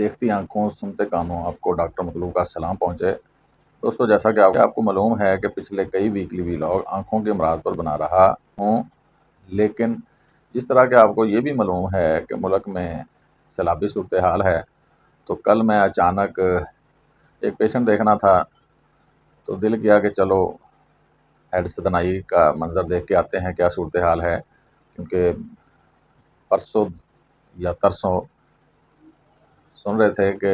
دیکھتی آنکھوں سنتے کانوں آپ کو ڈاکٹر مطلوب کا سلام پہنچے۔ دوستو، جیسا کہ آپ کو معلوم ہے کہ پچھلے کئی ویکلی ولاگ آنکھوں کے امراض پر بنا رہا ہوں، لیکن جس طرح کہ آپ کو یہ بھی معلوم ہے کہ ملک میں سیلابی صورتحال ہے، تو کل میں اچانک ایک پیشنٹ دیکھنا تھا تو دل کیا کہ چلو ہیڈ ستنائی کا منظر دیکھ کے آتے ہیں کیا صورتحال ہے، کیونکہ پرسوں یا ترسوں سن رہے تھے کہ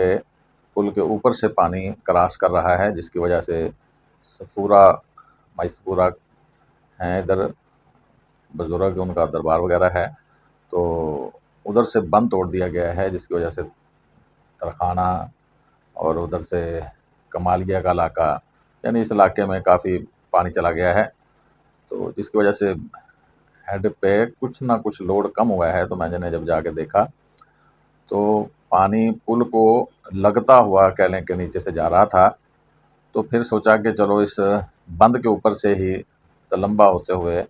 پل کے اوپر سے پانی کراس کر رہا ہے، جس کی وجہ سے سفورہ مائسپورہ ہیں ادھر بزرگ، ان کا دربار وغیرہ ہے، تو ادھر سے بند توڑ دیا گیا ہے، جس کی وجہ سے ترخانہ اور ادھر سے کمالیہ کا علاقہ، یعنی اس علاقے میں کافی پانی چلا گیا ہے، تو جس کی وجہ سے ہیڈ پہ کچھ نہ کچھ لوڈ کم ہوا ہے۔ تو میں نے جب جا کے دیکھا تو پانی پل کو لگتا ہوا کہہ لیں کہ نیچے سے جا رہا تھا، تو پھر سوچا کہ چلو اس بند کے اوپر سے ہی تلمبا ہوتے ہوئے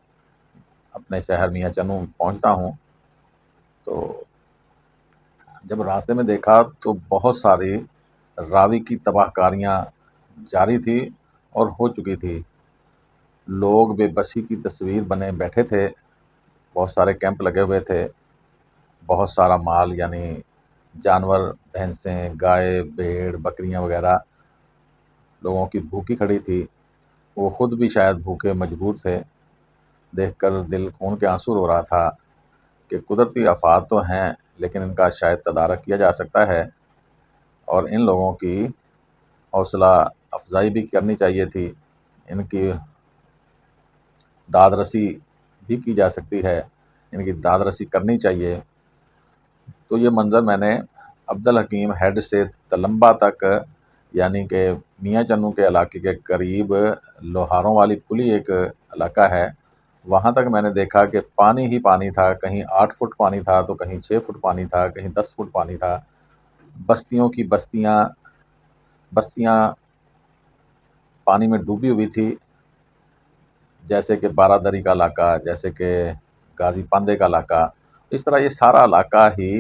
اپنے شہر میاں چنوں پہنچتا ہوں۔ تو جب راستے میں دیکھا تو بہت ساری راوی کی تباہ کاریاں جاری تھی اور ہو چکی تھی، لوگ بے بسی کی تصویر بنے بیٹھے تھے، بہت سارے کیمپ لگے ہوئے تھے، بہت سارا مال یعنی جانور، بھینسیں، گائے، بھیڑ، بکریاں وغیرہ لوگوں کی بھوکی کھڑی تھی، وہ خود بھی شاید بھوکے مجبور تھے۔ دیکھ کر دل خون کے آنسو رو رہا تھا کہ قدرتی آفات تو ہیں، لیکن ان کا شاید تدارک کیا جا سکتا ہے، اور ان لوگوں کی حوصلہ افزائی بھی کرنی چاہیے تھی، ان کی داد رسی بھی کی جا سکتی ہے، ان کی داد رسی کرنی چاہیے۔ تو یہ منظر میں نے عبدالحکیم ہیڈ سے تلمبا تک، یعنی کہ میاں چنوں کے علاقے کے قریب لوہاروں والی پلی ایک علاقہ ہے، وہاں تک میں نے دیکھا کہ پانی ہی پانی تھا، کہیں 8 فٹ پانی تھا تو کہیں 6 فٹ پانی تھا، کہیں 10 فٹ پانی تھا، بستیوں کی بستیاں پانی میں ڈوبی ہوئی تھی، جیسے کہ بارہ دری کا علاقہ، جیسے کہ غازی پاندے کا علاقہ، اس طرح یہ سارا علاقہ ہی،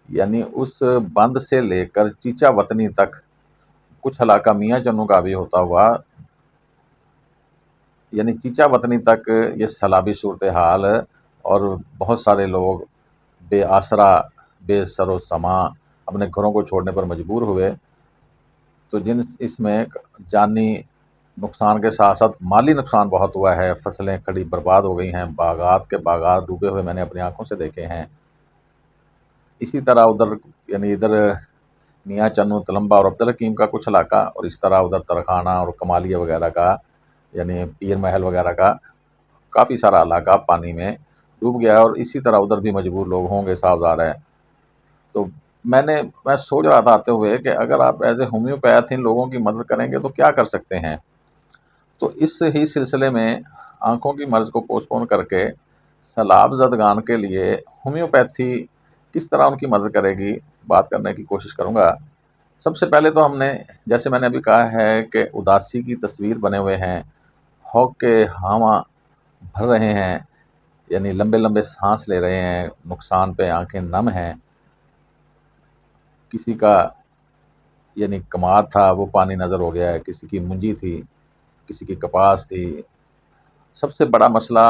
یعنی اس بند سے لے کر چیچا وطنی تک، کچھ علاقہ میاں چنوں کا بھی ہوتا ہوا، یعنی چیچا وطنی تک یہ سیلابی صورتحال، اور بہت سارے لوگ بے آسرا، بے سر و سامان اپنے گھروں کو چھوڑنے پر مجبور ہوئے۔ تو اس میں جانی نقصان کے ساتھ ساتھ مالی نقصان بہت ہوا ہے، فصلیں کھڑی برباد ہو گئی ہیں، باغات کے باغات ڈوبے ہوئے میں نے اپنی آنکھوں سے دیکھے ہیں۔ اسی طرح ادھر میاں چنوں، تلمبا اور عبدالحکیم کا کچھ علاقہ، اور اس طرح ادھر ترخانہ اور کمالیہ وغیرہ کا، یعنی پیر محل وغیرہ کا کافی سارا علاقہ پانی میں ڈوب گیا ہے، اور اسی طرح ادھر بھی مجبور لوگ ہوں گے، صاف ظاہر ہے۔ تو میں سوچ رہا تھا آتے ہوئے کہ اگر آپ ایز اے ہومیوپیتھ ان لوگوں کی مدد کریں گے تو کیا کر سکتے ہیں۔ تو اس ہی سلسلے میں آنکھوں کی مرض کو پوسٹ پون کر کے سیلاب زدگان کے لیے ہومیوپیتھی کس طرح ان کی مدد کرے گی، بات کرنے کی کوشش کروں گا۔ سب سے پہلے تو ہم نے، جیسے میں نے ابھی کہا ہے کہ اداسی کی تصویر بنے ہوئے ہیں، ہوک کے ہاواں بھر رہے ہیں، یعنی لمبے لمبے سانس لے رہے ہیں، نقصان پہ آنکھیں نم ہیں، کسی کا یعنی کماد تھا وہ پانی نظر ہو گیا ہے، کسی کی منجی تھی، کسی کی کپاس تھی۔ سب سے بڑا مسئلہ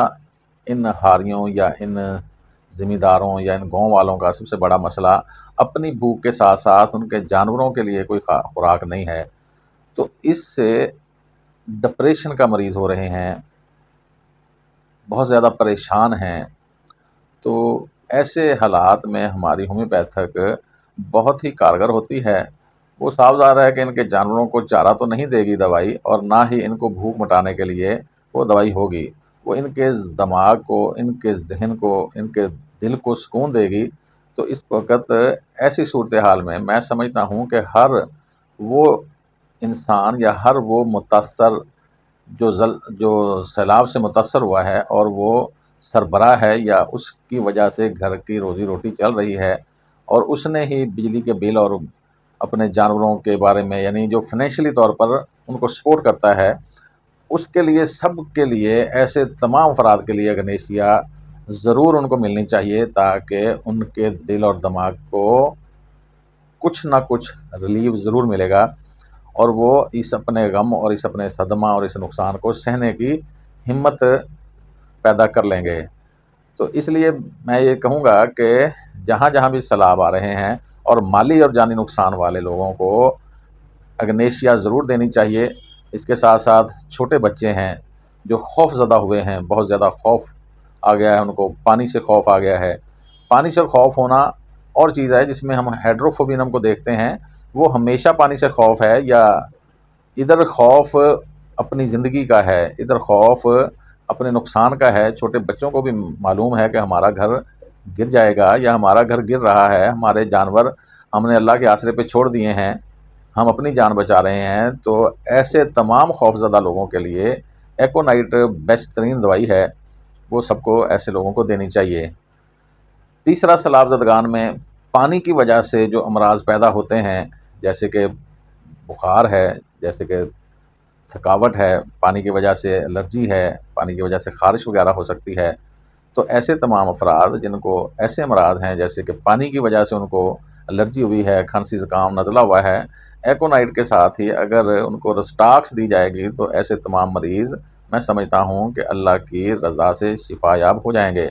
ان ہاریوں یا ان زمینداروں یا ان گاؤں والوں کا سب سے بڑا مسئلہ اپنی بھوک کے ساتھ ساتھ ان کے جانوروں کے لیے کوئی خوراک نہیں ہے، تو اس سے ڈپریشن کا مریض ہو رہے ہیں، بہت زیادہ پریشان ہیں۔ تو ایسے حالات میں ہماری ہومیوپیتھک بہت ہی کارگر ہوتی ہے۔ وہ صاف ظاہر ہے کہ ان کے جانوروں کو چارہ تو نہیں دے گی دوائی، اور نہ ہی ان کو بھوک مٹانے کے لیے وہ دوائی ہوگی، وہ ان کے دماغ کو، ان کے ذہن کو، ان کے دل کو سکون دے گی۔ تو اس وقت ایسی صورتحال میں میں سمجھتا ہوں کہ ہر وہ انسان یا ہر وہ متاثر جو سیلاب سے متاثر ہوا ہے اور وہ سربراہ ہے یا اس کی وجہ سے گھر کی روزی روٹی چل رہی ہے، اور اس نے ہی بجلی کے بل اور اپنے جانوروں کے بارے میں، یعنی جو فائنینشلی طور پر ان کو سپورٹ کرتا ہے، اس کے لیے، سب کے لیے، ایسے تمام افراد کے لیے گنیشیا ضرور ان کو ملنی چاہیے، تاکہ ان کے دل اور دماغ کو کچھ نہ کچھ ریلیف ضرور ملے گا، اور وہ اس اپنے غم اور اس اپنے صدمہ اور اس نقصان کو سہنے کی ہمت پیدا کر لیں گے۔ تو اس لیے میں یہ کہوں گا کہ جہاں جہاں بھی سیلاب آ رہے ہیں اور مالی اور جانی نقصان والے لوگوں کو اگنیشیا ضرور دینی چاہیے۔ اس کے ساتھ ساتھ چھوٹے بچے ہیں جو خوف زدہ ہوئے ہیں، بہت زیادہ خوف آ گیا ہے ان کو، پانی سے خوف آ گیا ہے۔ پانی سے خوف ہونا اور چیز ہے جس میں ہم ہائیڈروفوبینم کو دیکھتے ہیں، وہ ہمیشہ پانی سے خوف ہے، یا ادھر خوف اپنی زندگی کا ہے، ادھر خوف اپنے نقصان کا ہے۔ چھوٹے بچوں کو بھی معلوم ہے کہ ہمارا گھر گر جائے گا یا ہمارا گھر گر رہا ہے، ہمارے جانور ہم نے اللہ کے آسرے پہ چھوڑ دیے ہیں، ہم اپنی جان بچا رہے ہیں۔ تو ایسے تمام خوف زدہ لوگوں کے لیے ایکونائٹ بہترین دوائی ہے، وہ سب کو ایسے لوگوں کو دینی چاہیے۔ تیسرا، سیلاب زدگان میں پانی کی وجہ سے جو امراض پیدا ہوتے ہیں، جیسے کہ بخار ہے، جیسے کہ تھکاوٹ ہے، پانی کی وجہ سے الرجی ہے، پانی کی وجہ سے خارش وغیرہ ہو سکتی ہے، تو ایسے تمام افراد جن کو ایسے امراض ہیں جیسے کہ پانی کی وجہ سے ان کو الرجی ہوئی ہے، کھانسی زکام نزلہ ہوا ہے، ایکونائٹ کے ساتھ ہی اگر ان کو رسٹاکس دی جائے گی تو ایسے تمام مریض میں سمجھتا ہوں کہ اللہ کی رضا سے شفا یاب ہو جائیں گے۔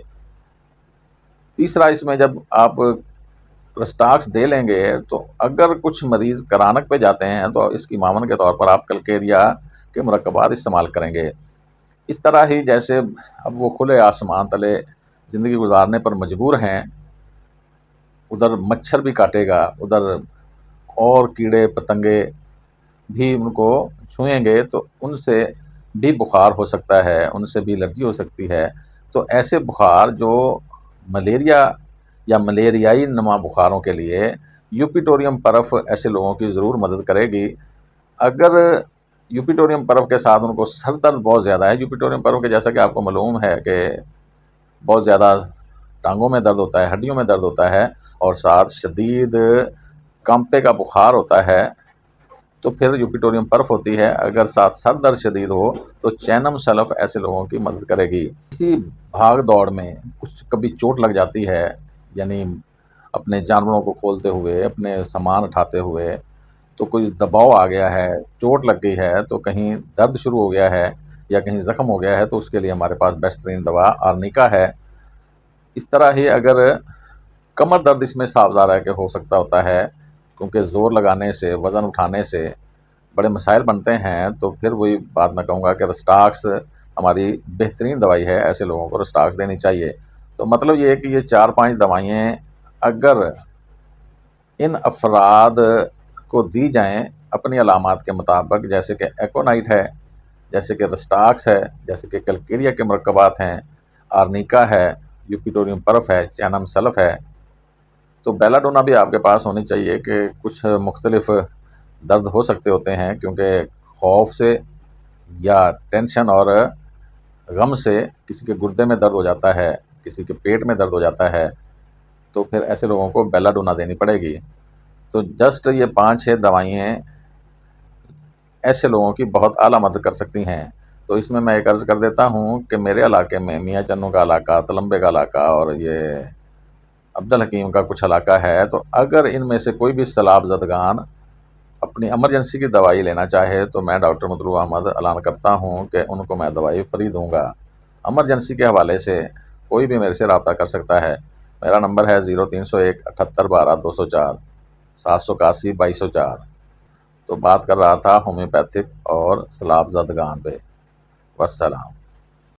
تیسرا، اس میں جب آپ رسٹاکس دے لیں گے تو اگر کچھ مریض کرانک پہ جاتے ہیں تو اس کی معاون کے طور پر آپ کلکیریا کے مرکبات استعمال کریں گے۔ اس طرح ہی جیسے اب وہ کھلے آسمان تلے زندگی گزارنے پر مجبور ہیں، ادھر مچھر بھی کاٹے گا، ادھر اور کیڑے پتنگے بھی ان کو چھوئیں گے تو ان سے بھی بخار ہو سکتا ہے، ان سے بھی الرجی ہو سکتی ہے۔ تو ایسے بخار جو ملیریا یا ملیریائی نما بخاروں کے لیے یوپیٹوریم پرف ایسے لوگوں کی ضرور مدد کرے گی۔ اگر یوپیٹوریم پرف کے ساتھ ان کو سر درد بہت زیادہ ہے، یوپیٹوریم پرف کے جیسا کہ آپ کو معلوم ہے کہ بہت زیادہ ٹانگوں میں درد ہوتا ہے، ہڈیوں میں درد ہوتا ہے، اور ساتھ شدید کانپے کا بخار ہوتا ہے، تو پھر یوپیٹوریم پرف ہوتی ہے۔ اگر ساتھ سر درد شدید ہو تو چینم سلف ایسے لوگوں کی مدد کرے گی۔ اسی بھاگ دوڑ میں کچھ کبھی چوٹ لگ جاتی ہے، یعنی اپنے جانوروں کو کھولتے ہوئے، اپنے سامان اٹھاتے ہوئے، تو کوئی دباؤ آ گیا ہے، چوٹ لگ گئی ہے، تو کہیں درد شروع ہو گیا ہے یا کہیں زخم ہو گیا ہے، تو اس کے لیے ہمارے پاس بہترین دوا آرنیکا ہے۔ اس طرح ہی اگر کمر درد اس میں صاف ہے کہ ہو سکتا ہوتا ہے، کیونکہ زور لگانے سے، وزن اٹھانے سے بڑے مسائل بنتے ہیں، تو پھر وہی بات میں کہوں گا کہ رسٹاکس ہماری بہترین دوائی ہے، ایسے لوگوں کو رسٹاکس دینی چاہیے۔ تو مطلب یہ ہے کہ یہ 4-5 دوائیں اگر ان افراد کو دی جائیں اپنی علامات کے مطابق، جیسے کہ ایکونائٹ ہے، جیسے کہ رسٹاکس ہے، جیسے کہ کلکیریا کے مرکبات ہیں، آرنیکا ہے، یوپیٹوریم پرف ہے، چینم سلف ہے، تو بیلا ڈونا بھی آپ کے پاس ہونی چاہیے کہ کچھ مختلف درد ہو سکتے ہوتے ہیں، کیونکہ خوف سے یا ٹینشن اور غم سے کسی کے گردے میں درد ہو جاتا ہے، کسی کے پیٹ میں درد ہو جاتا ہے، تو پھر ایسے لوگوں کو بیلا ڈونا دینی پڑے گی۔ تو جسٹ یہ 5-6 دوائیں ایسے لوگوں کی بہت اعلیٰ مدد کر سکتی ہیں۔ تو اس میں ایک عرض کر دیتا ہوں کہ میرے علاقے میں میاں چنوں کا علاقہ، تلمبے کا علاقہ اور یہ عبدالحکیم کا کچھ علاقہ ہے، تو اگر ان میں سے کوئی بھی سیلاب زدگان اپنی ایمرجنسی کی دوائی لینا چاہے تو میں ڈاکٹر مطلوب احمد اعلان کرتا ہوں کہ ان کو میں دوائی فری دوں گا۔ ایمرجنسی کے حوالے سے کوئی بھی میرے سے رابطہ کر سکتا ہے۔ میرا نمبر ہے 0301 78 12 204 781 2204۔ تو بات کر رہا تھا ہومیوپیتھک اور سیلاب زدگان پہ۔ والسلام۔